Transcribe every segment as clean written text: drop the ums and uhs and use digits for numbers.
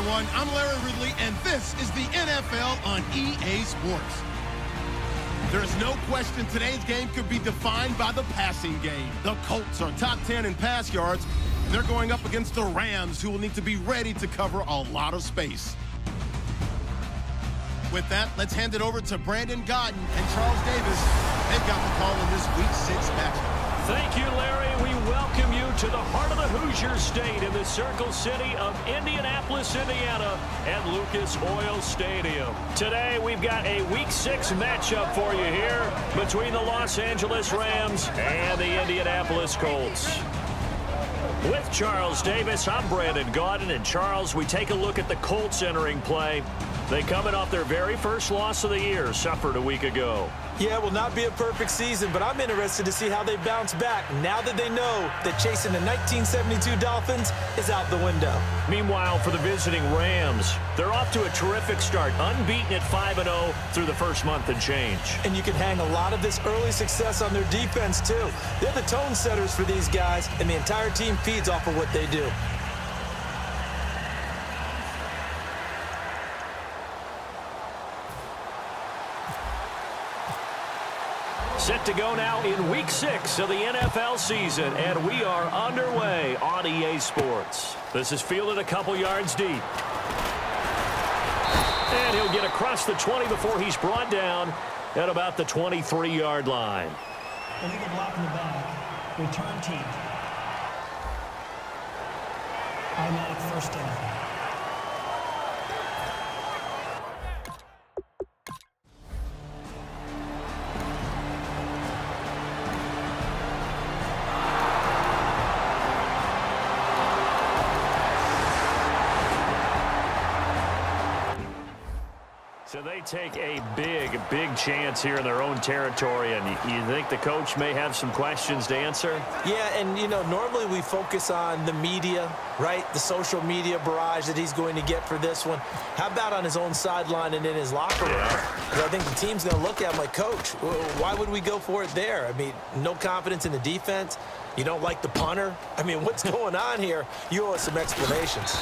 everyone. I'm Larry Ridley, and this is the NFL on EA Sports. There is no question today's game could be defined by the passing game. The Colts are top 10 in pass yards. They're going up against the Rams, who will need to be ready to cover a lot of space. With that, let's hand it over to Brandon Godden and Charles Davis. They've got the call in this Week 6 matchup. Thank you, Larry. We welcome you to the heart of the Hoosier State in the Circle City of Indianapolis, Indiana, at Lucas Oil Stadium. Today, we've got a Week 6 matchup for you here between the Los Angeles Rams and the Indianapolis Colts. With Charles Davis, I'm Brandon Godden. And Charles, we take a look at the Colts entering play. They coming off their very first loss of the year, suffered a week ago. Yeah, it will not be a perfect season, but I'm interested to see how they bounce back now that they know that chasing the 1972 Dolphins is out the window. Meanwhile, for the visiting Rams, they're off to a terrific start, unbeaten at 5-0 through the first month and change. And you can hang a lot of this early success on their defense, too. They're the tone setters for these guys, and the entire team feeds off of what they do. Set to go now in Week 6 of the NFL season, and we are underway on EA Sports. This is fielded a couple yards deep. And he'll get across the 20 before he's brought down at about the 23-yard line. Illegal block in the back. Return team. Automatic first down. So they take a big chance here in their own territory, and you think the coach may have some questions to answer? Yeah, and, you know, normally we focus on the media, right? The social media barrage that he's going to get for this one. How about on his own sideline and in his locker room? Because I think the team's going to look at him like, Coach, why would we go for it there? I mean, no confidence in the defense. You don't like the punter? I mean, what's going on here? You owe us some explanations.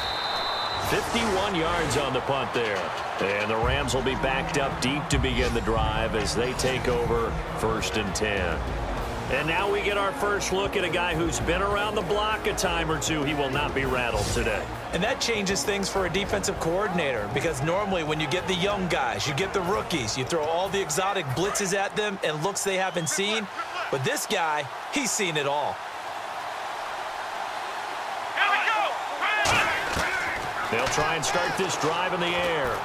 51 yards on the punt there. And the Rams will be backed up deep to begin the drive as they take over 1st and 10. And now we get our first look at a guy who's been around the block a time or two. He will not be rattled today. And that changes things for a defensive coordinator, because normally when you get the young guys, you get the rookies, you throw all the exotic blitzes at them and looks they haven't seen. But this guy, he's seen it all. They'll try and start this drive in the air.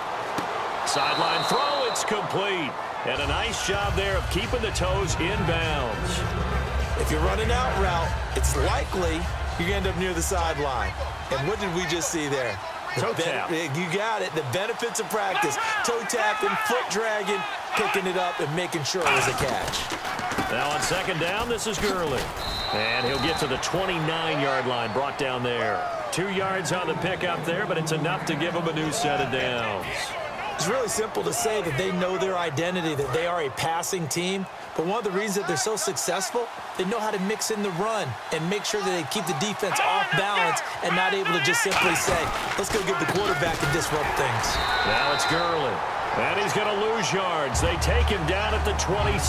Sideline throw, it's complete. And a nice job there of keeping the toes in bounds. If you're running out route, it's likely you're going to end up near the sideline. And what did we just see there? Toe tap. You got it. The benefits of practice. Toe tapping, foot dragging, picking it up, and making sure it was a catch. Now on 2nd down, this is Gurley. And he'll get to the 29-yard line, brought down there. 2 yards on the pickup there, but it's enough to give them a new set of downs. It's really simple to say that they know their identity, that they are a passing team. But one of the reasons that they're so successful, they know how to mix in the run and make sure that they keep the defense off balance and not able to just simply say, let's go get the quarterback and disrupt things. Now it's Gurley. And he's going to lose yards. They take him down at the 26.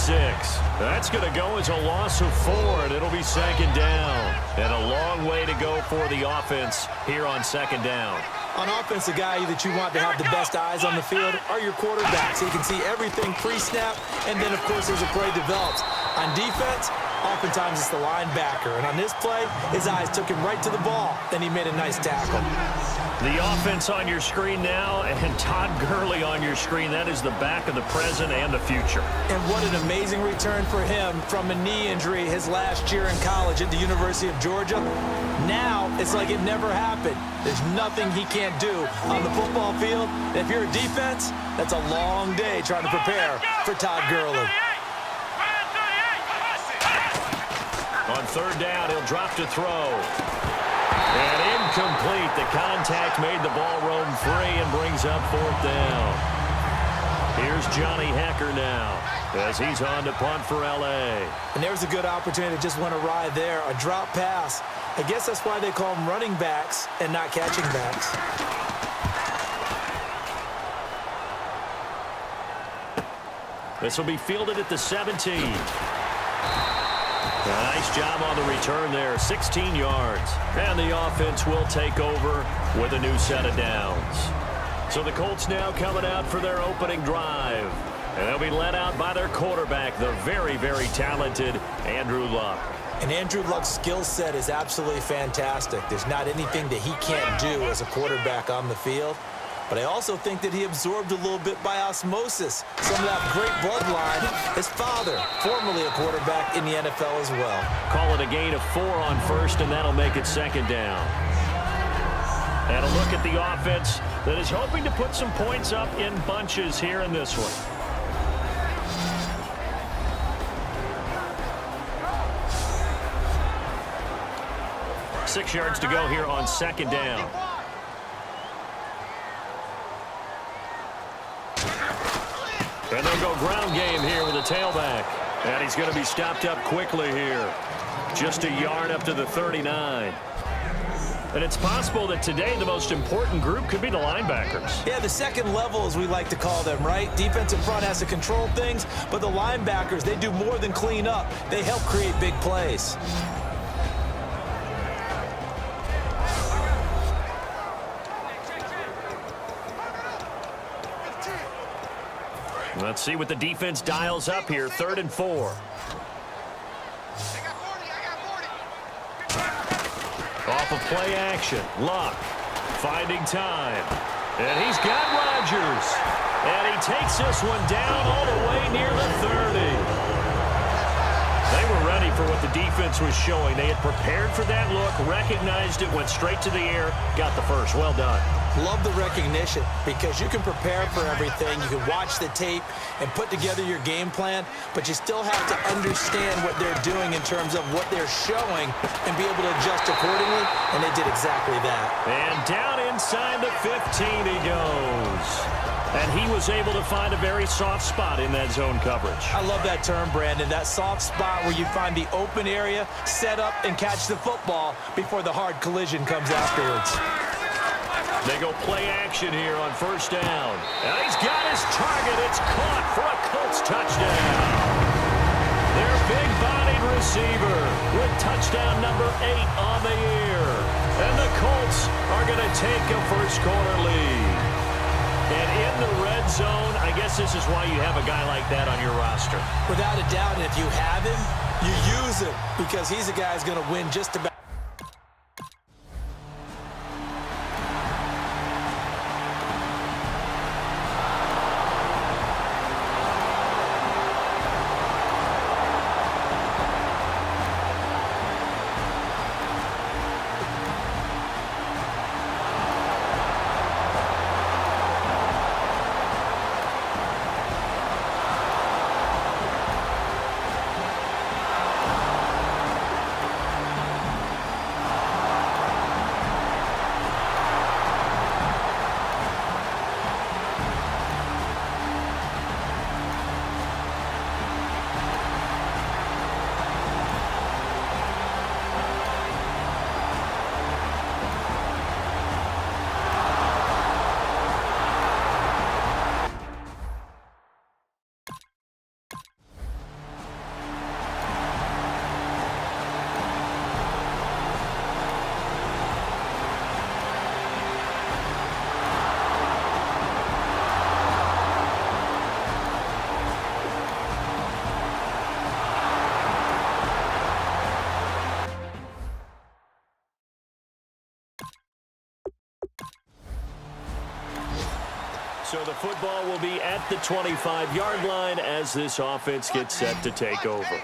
That's going to go as a loss of 4, and it'll be 2nd down. And a long way to go for the offense here on 2nd down. On offense, the guy that you want to have the best eyes on the field are your quarterbacks. So you can see everything pre-snap, and then, of course, as the play develops. On defense, oftentimes it's the linebacker. And on this play, his eyes took him right to the ball, then he made a nice tackle. The offense on your screen now, and Todd Gurley on your screen. That is the back of the present and the future. And what an amazing return for him from a knee injury his last year in college at the University of Georgia. Now, it's like it never happened. There's nothing he can't do on the football field. And if you're a defense, that's a long day trying to prepare for Todd Gurley. On 3rd down, he'll drop to throw. And incomplete. The contact made the ball roam free and brings up 4th down. Here's Johnny Hecker now as he's on to punt for L.A. And there's a good opportunity that just went awry there. A drop pass. I guess that's why they call them running backs and not catching backs. This will be fielded at the 17. Nice job on the return there, 16 yards. And the offense will take over with a new set of downs. So the Colts now coming out for their opening drive. And they'll be led out by their quarterback, the very, very talented Andrew Luck. And Andrew Luck's skill set is absolutely fantastic. There's not anything that he can't do as a quarterback on the field. But I also think that he absorbed a little bit by osmosis some of that great bloodline. His father, formerly a quarterback in the NFL as well. Call it a gain of 4 on first, and that'll make it second down. And a look at the offense that is hoping to put some points up in bunches here in this one. Six yards to go here on second down. And they'll go ground game here with a tailback. And he's going to be stopped up quickly here. Just a yard up to the 39. And it's possible that today the most important group could be the linebackers. Yeah, the second level, as we like to call them, right? Defensive front has to control things, but the linebackers, they do more than clean up. They help create big plays. Let's see what the defense dials up here. 3rd and 4. Off of play action. Luck finding time. And he's got Rodgers. And he takes this one down all the way near the 30. They were ready for what the defense was showing. They had prepared for that look, recognized it, went straight to the air, got the first. Well done. Love the recognition because you can prepare for everything. You can watch the tape and put together your game plan, but you still have to understand what they're doing in terms of what they're showing and be able to adjust accordingly, and they did exactly that. And down inside the 15 he goes. And he was able to find a very soft spot in that zone coverage. I love that term, Brandon, that soft spot where you find the open area, set up, and catch the football before the hard collision comes afterwards. They go play action here on first down. And he's got his target. It's caught for a Colts touchdown. Their big-bodied receiver with touchdown number 8 on the year. And the Colts are going to take a first-quarter lead. And in the red zone, I guess this is why you have a guy like that on your roster. Without a doubt, and if you have him, you use him because he's a guy who's going to win just about. So the football will be at the 25-yard line as this offense gets set to take over.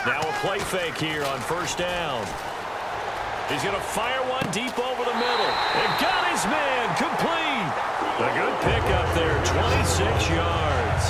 Now a play fake here on first down. He's going to fire one deep over the middle. And got his man complete. A good pickup there, 26 yards.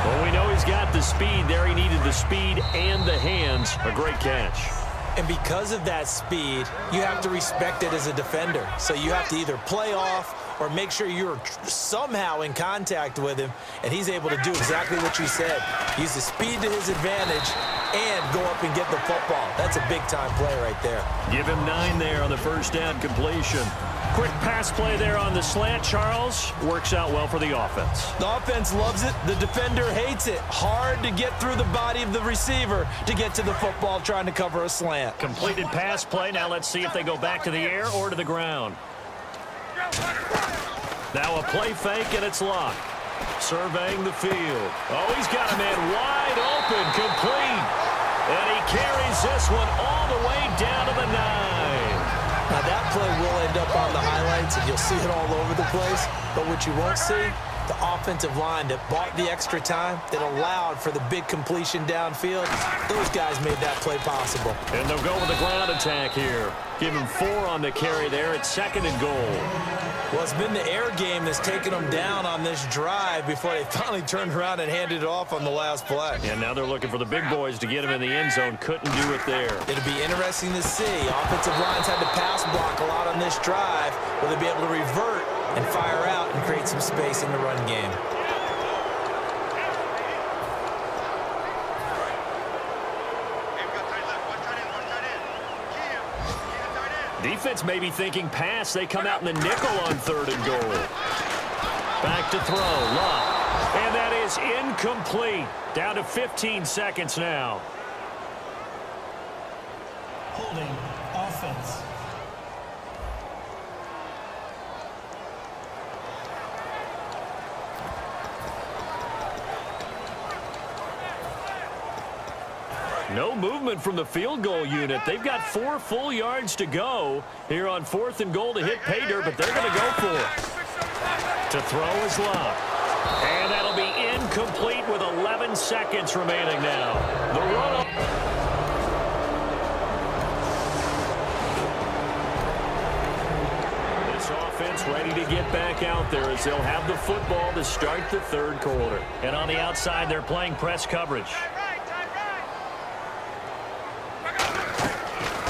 Well, we know he's got the speed there. He needed the speed and the hands. A great catch. And because of that speed, you have to respect it as a defender. So you have to either play off or make sure you're somehow in contact with him, and he's able to do exactly what you said. Use the speed to his advantage and go up and get the football. That's a big-time play right there. Give him 9 there on the first down completion. Quick pass play there on the slant, Charles. Works out well for the offense. The offense loves it. The defender hates it. Hard to get through the body of the receiver to get to the football trying to cover a slant. Completed pass play. Now let's see if they go back to the air or to the ground. Now a play fake, and it's locked. Surveying the field. Oh, he's got a man wide open, complete. And he carries this one all the way down to the 9. Now, that play will end up on the highlights, and you'll see it all over the place. But what you won't see, the offensive line that bought the extra time, that allowed for the big completion downfield, those guys made that play possible. And they'll go with the ground attack here. Give him 4 on the carry there. It's 2nd and goal. Well, it's been the air game that's taken them down on this drive before they finally turned around and handed it off on the last play. And now they're looking for the big boys to get him in the end zone. Couldn't do it there. It'll be interesting to see. Offensive lines had to pass block a lot on this drive. Will they be able to revert and fire out and create some space in the run game? Defense may be thinking pass. They come out in the nickel on 3rd and goal. Back to throw. Love. And that is incomplete. Down to 15 seconds now. Holding offense. No movement from the field goal unit. They've got 4 full yards to go here on 4th and goal to hit pay dirt, but they're going to go for it. To throw is Love. And that'll be incomplete with 11 seconds remaining now. The run. This offense ready to get back out there as they'll have the football to start the 3rd quarter. And on the outside, they're playing press coverage.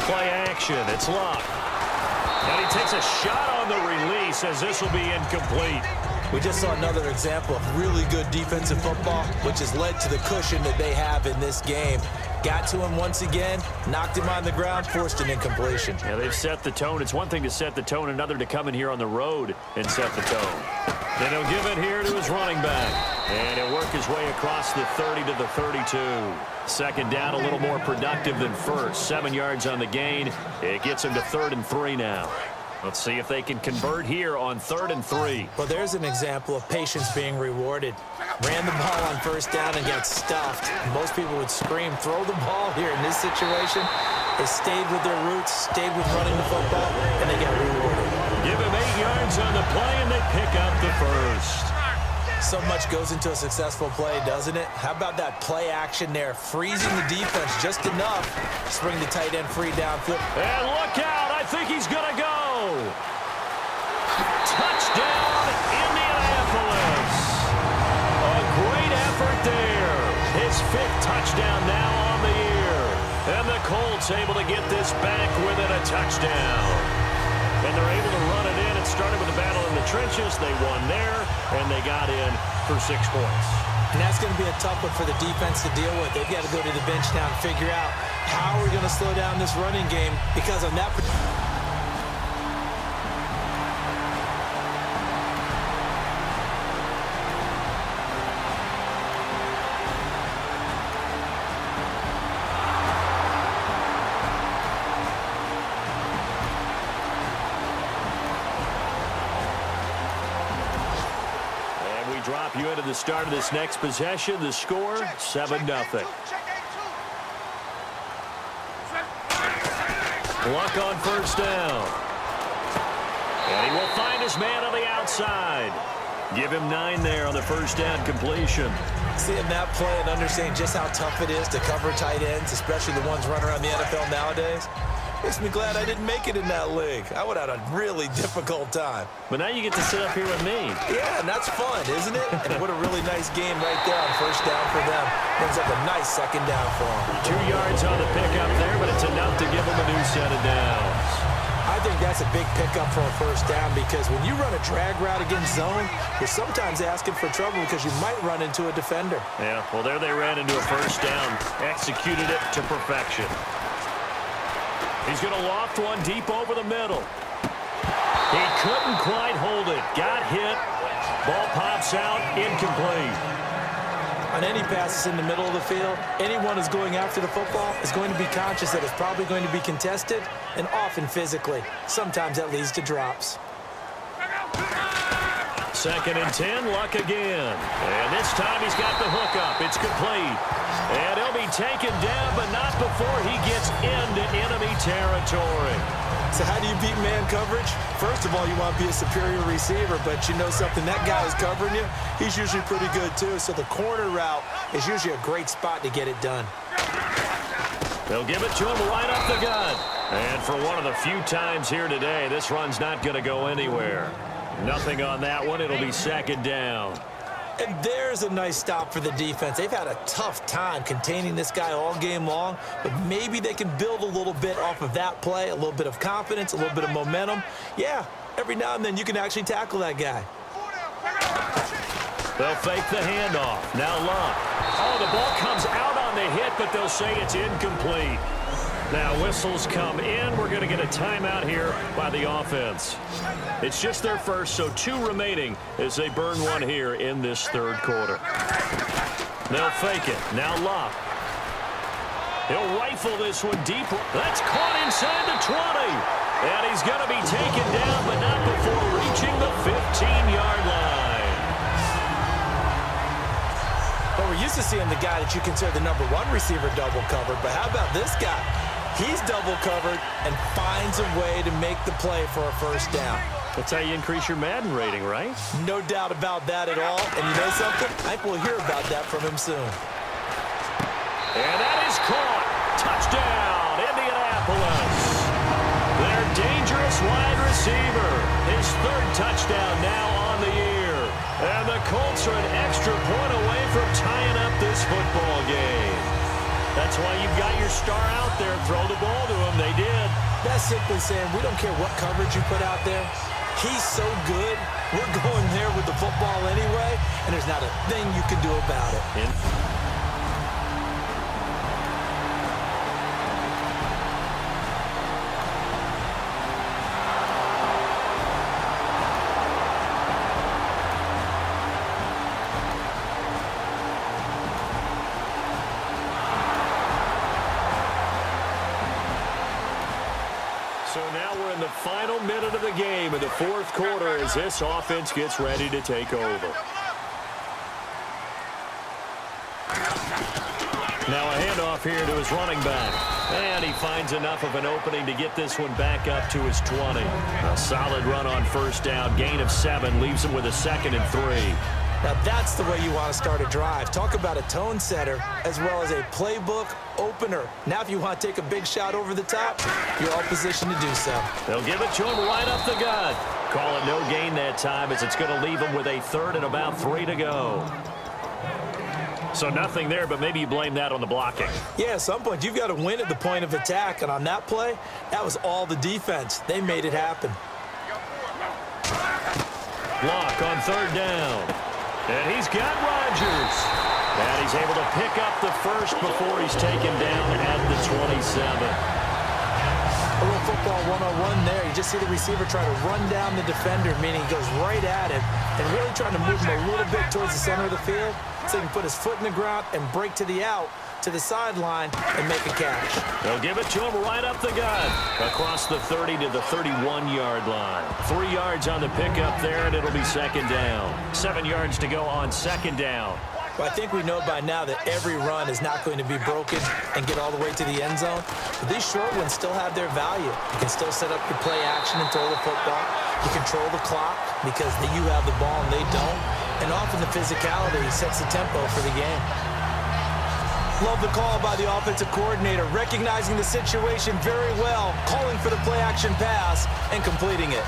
Play action. It's Love. And he takes a shot on the release as this will be incomplete. We just saw another example of really good defensive football, which has led to the cushion that they have in this game. Got to him once again, knocked him on the ground, forced an incompletion. Yeah, they've set the tone. It's one thing to set the tone, another to come in here on the road and set the tone. Then he'll give it here to his running back. And he'll work his way across the 30 to the 32. 2nd down, a little more productive than first. 7 yards on the gain. It gets him to 3rd and 3 now. Let's see if they can convert here on 3rd and 3. Well, there's an example of patience being rewarded. Ran the ball on 1st down and got stuffed. Most people would scream, throw the ball here. In this situation, they stayed with their roots, stayed with running the football, and they got rewarded. Give him 8 yards on the play, and they pick up the 1st. So much goes into a successful play, doesn't it? How about that play action there? Freezing the defense just enough to bring the tight end free downfield. And look out. I think he's going to go. Touchdown, Indianapolis. A great effort there. His 5th touchdown now on the year. And the Colts able to get this back within a touchdown. And they're able to run it in. It started with a battle in the trenches. They won there, and they got in for 6 points. And that's going to be a tough one for the defense to deal with. They've got to go to the bench now and figure out how we're going to slow down this running game, because on that drop you into the start of this next possession. The score, 7-0. Luck on 1st down. And he will find his man on the outside. Give him 9 there on the 1st down completion. Seeing that play and understanding just how tough it is to cover tight ends, especially the ones running around the NFL nowadays, makes me glad I didn't make it in that league. I would have had a really difficult time. But now you get to sit up here with me. Yeah, and that's fun, isn't it? And what a really nice game right there on 1st down for them. Brings up a nice 2nd down for them. 2 yards on the pickup there, but it's enough to give them a new set of downs. I think that's That's a big pickup for a first down because when you run a drag route against zone, you're sometimes asking for trouble because you might run into a defender. Yeah, well, there they ran into a first down. Executed it to perfection. He's going to loft one deep over the middle. He couldn't quite hold it. Got hit. Ball pops out. Incomplete. On any passes in the middle of the field, anyone who's going after the football is going to be conscious that it's probably going to be contested and often physically. Sometimes that leads to drops. 2nd and 10, Luck again. And this time he's got the hook up. It's complete. And he'll be taken down, but not before he gets into enemy territory. So how do you beat man coverage? First of all, you want to be a superior receiver, but you know something, that guy is covering you. He's usually pretty good too, so the corner route is usually a great spot to get it done. They'll give it to him right up the gut. And for one of the few times here today, this run's not going to go anywhere. Nothing on that one. It'll be 2nd down. And there's a nice stop for the defense. They've had a tough time containing this guy all game long, but maybe they can build a little bit off of that play, a little bit of confidence, a little bit of momentum. Yeah, every now and then you can actually tackle that guy. They'll fake the handoff. Now Luck. Oh, the ball comes out on the hit, but they'll say it's incomplete. Now whistles come in. We're going to get a timeout here by the offense. It's just their first, so 2 remaining as they burn one here in this 3rd quarter. They'll fake it. Now Luck. He'll rifle this one deep. That's caught inside the 20. And he's going to be taken down, but not before reaching the 15-yard line. Well, we're used to seeing the guy that you consider the #1 receiver double covered, but how about this guy? He's double covered and finds a way to make the play for a first down. That's how you increase your Madden rating, right? No doubt about that at all. And you know something? I think we'll hear about that from him soon. And that is caught. Touchdown, Indianapolis. Their dangerous wide receiver. His 3rd touchdown now on the year. And the Colts are an extra point away from tying up this football game. That's why you've got your star out there. Throw the ball to him. They did. That's simply saying we don't care what coverage you put out there. He's so good. We're going there with the football anyway, and there's not a thing you can do about it. So now we're in the final minute of the game in the 4th quarter as this offense gets ready to take over. Now a handoff here to his running back. And he finds enough of an opening to get this one back up to his 20. A solid run on first down. Gain of 7 leaves him with a 2nd and 3. Now that's the way you want to start a drive. Talk about a tone setter as well as a playbook opener. Now if you want to take a big shot over the top, you're all positioned to do so. They'll give it to him right up the gut. Call it no gain that time as it's going to leave him with a 3rd and about 3 to go. So nothing there, but maybe you blame that on the blocking. Yeah, at some point you've got to win at the point of attack, and on that play, that was all the defense. They made it happen. Block on 3rd down. And he's got Rodgers. And he's able to pick up the first before he's taken down at the 27. A little football 101 there. You just see the receiver try to run down the defender, meaning he goes right at him and really trying to move him a little bit towards the center of the field so he can put his foot in the ground and break to the out, to the sideline, and make a catch. They'll give it to him right up the gut. Across the 30 to the 31-yard line. 3 yards on the pickup there, and it'll be 2nd down. 7 yards to go on 2nd down. Well, I think we know by now that every run is not going to be broken and get all the way to the end zone. But these short ones still have their value. You can still set up your play action and throw the football. You control the clock because you have the ball and they don't. And often the physicality sets the tempo for the game. Love the call by the offensive coordinator, recognizing the situation very well, calling for the play-action pass and completing it.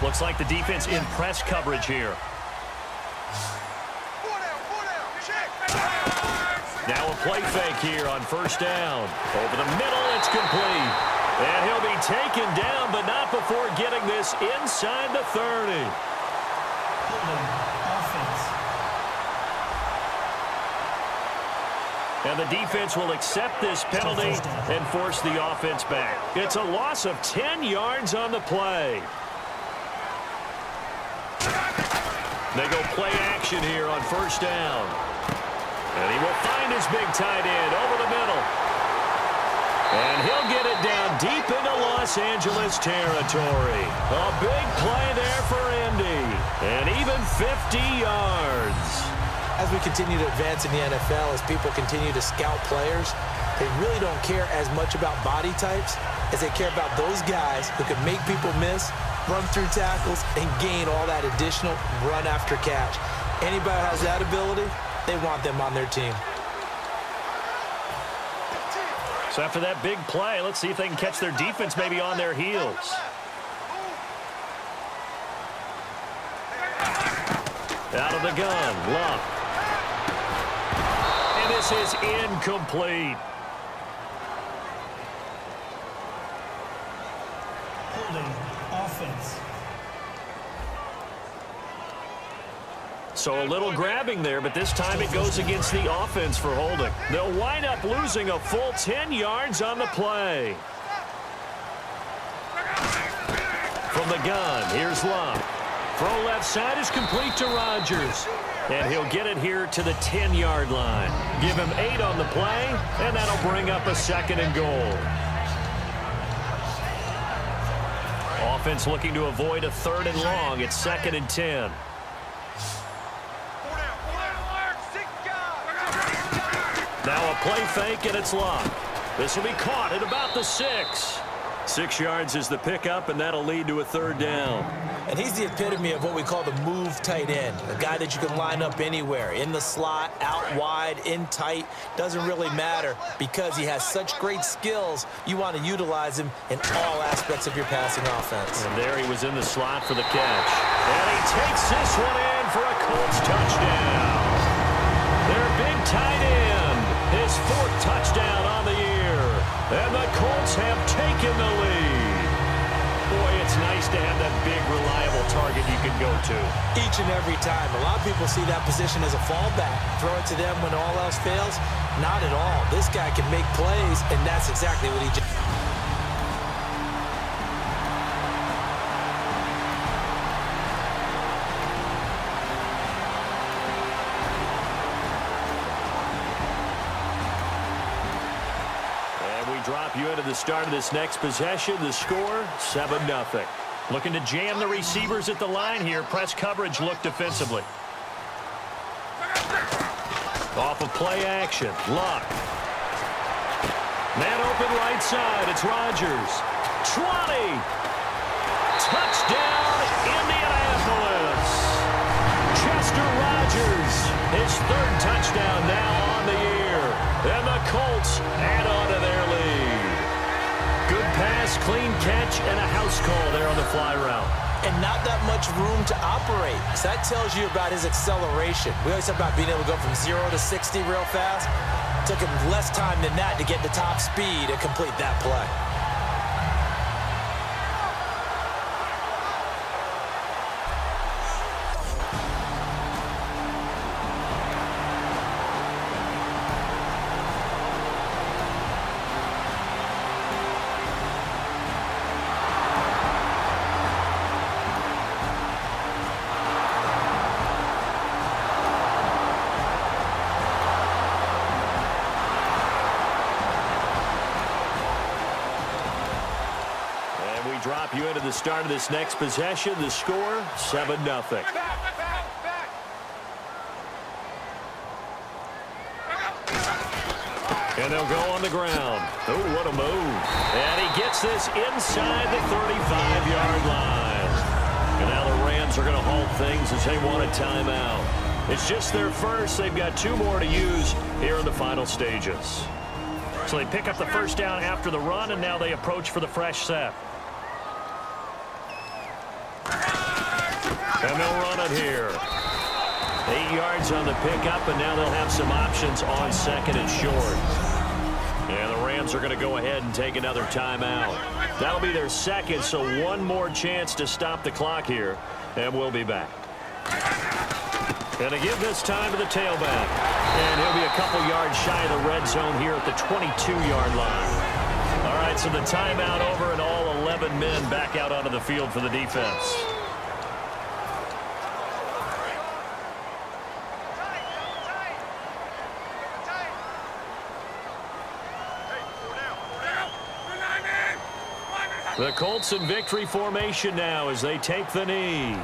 Looks like the defense in press coverage here. Now a play fake here on first down. Over the middle, it's complete. And he'll be taken down, but not before getting this inside the 30. Offense. And the defense will accept this penalty and force the offense back. It's a loss of 10 yards on the play. They go play action here on first down. And he will find his big tight end over the middle. And he'll get it down deep into Los Angeles territory. A big play there for Indy. And even 50 yards. As we continue to advance in the NFL, as people continue to scout players, they really don't care as much about body types as they care about those guys who can make people miss, run through tackles, and gain all that additional run after catch. Anybody who has that ability, they want them on their team. So after that big play, let's see if they can catch their defense maybe on their heels. Out of the gun, Luck. And this is incomplete. Holding. Offense. So a little grabbing there, but this time it goes against the offense for holding. They'll wind up losing a full 10 yards on the play. From the gun, here's Luck. Throw left side is complete to Rodgers. And he'll get it here to the 10-yard line. Give him 8 on the play, and that'll bring up a 2nd and goal. Offense looking to avoid a 3rd and long. It's 2nd and 10. Now a play fake, and it's Luck. This will be caught at about the 6. 6 yards is the pickup, and that'll lead to a 3rd down. And he's the epitome of what we call the move tight end, a guy that you can line up anywhere, in the slot, out wide, in tight, doesn't really matter because he has such great skills. You want to utilize him in all aspects of your passing offense. And there he was in the slot for the catch. And he takes this one in for a Colts touchdown. Their big tight end, his 4th touchdown on the year. And the Colts have taken the lead. Boy, it's nice to have that big, reliable target you can go to. Each and every time. A lot of people see that position as a fallback. Throw it to them when all else fails. Not at all. This guy can make plays, and that's exactly what he did. Drop you into the start of this next possession. The score, 7-0. Looking to jam the receivers at the line here. Press coverage look defensively. Off of play action. Luck. Man open right side. It's Rodgers. 20. Touchdown, Indianapolis. Chester Rodgers. His 3rd touchdown now on the year. And the Colts add on to their lead. Good pass, clean catch, and a house call there on the fly route. And not that much room to operate. So that tells you about his acceleration. We always talk about being able to go from 0 to 60 real fast. It took him less time than that to get to top speed and complete that play. Drop you into the start of this next possession. The score, 7-0. And they'll go on the ground. Oh, what a move. And he gets this inside the 35-yard line. And now the Rams are going to halt things as they want a timeout. It's just their first. They've got 2 more to use here in the final stages. So they pick up the first down after the run, and now they approach for the fresh set. And they'll run it here. 8 yards on the pickup, and now they'll have some options on second and short. And the Rams are going to go ahead and take another timeout. That'll be their second, so one more chance to stop the clock here, and we'll be back. And to give this time to the tailback. And he'll be a couple yards shy of the red zone here at the 22-yard line. All right, so the timeout over, and all 11 men back out onto the field for the defense. The Colts in victory formation now as they take the knee.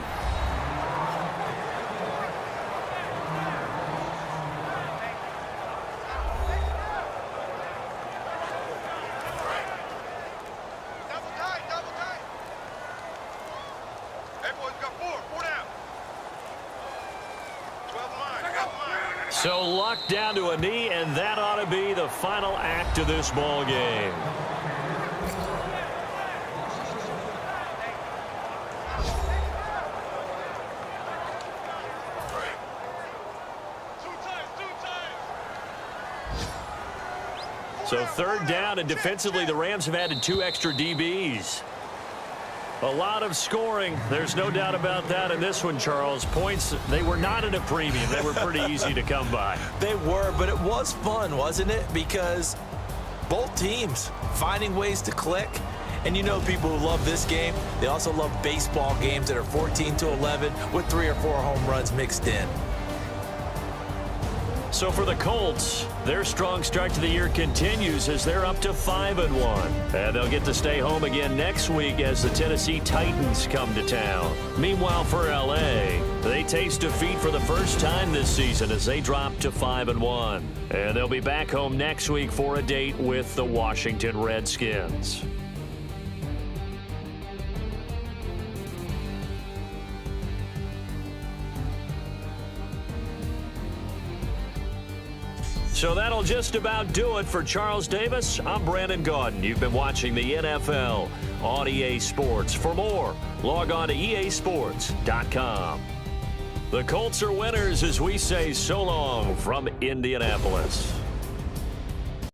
So Luck down to a knee, and that ought to be the final act of this ball game. So third down, and defensively the Rams have added 2 extra DBs. A lot of scoring. There's no doubt about that in this one, Charles. Points, they were not at a premium. They were pretty easy to come by. They were, but it was fun, wasn't it? Because both teams finding ways to click. And you know people who love this game, they also love baseball games that are 14-11 with 3 or 4 home runs mixed in. So for the Colts, their strong start to the year continues as they're up to 5-1. And they'll get to stay home again next week as the Tennessee Titans come to town. Meanwhile, for L.A., they taste defeat for the first time this season as they drop to 5-1. And they'll be back home next week for a date with the Washington Redskins. So that'll just about do it for Charles Davis. I'm Brandon Gaudin. You've been watching the NFL on EA Sports. For more, log on to easports.com. The Colts are winners as we say so long from Indianapolis.